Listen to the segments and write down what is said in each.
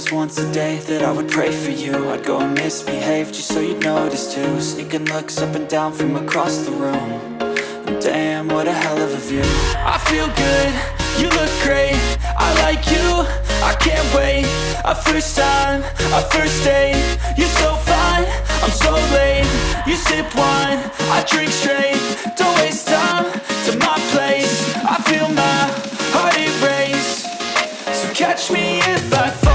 just once a day that I would pray for you. I'd go and misbehave just so you'd notice too. Sneaking looks up and down from across the room. And damn, what a hell of a view. I feel good, you look great, I like you, I can't wait. A first time, a first date, you're so fine, I'm so late. You sip wine, I drink straight, don't waste time to my place. I feel my heart erase, so catch me if I fall.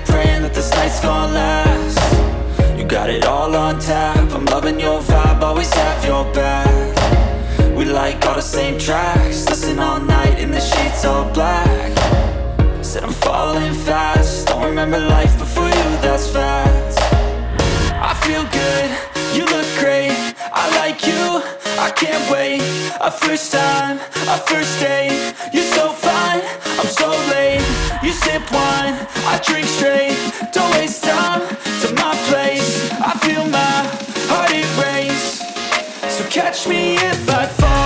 Praying that this night's gonna last. You got it all on tap, I'm loving your vibe, always have your back. We like all the same tracks, listen all night in the sheets all black. Said I'm falling fast, don't remember life before you, that's fact. I feel good, you look great, I like you, I can't wait. A first time, a first date, you're so fine, I'm so late. You sip wine, I drink straight, don't waste time to my place. I feel my heart erase, so catch me if I fall.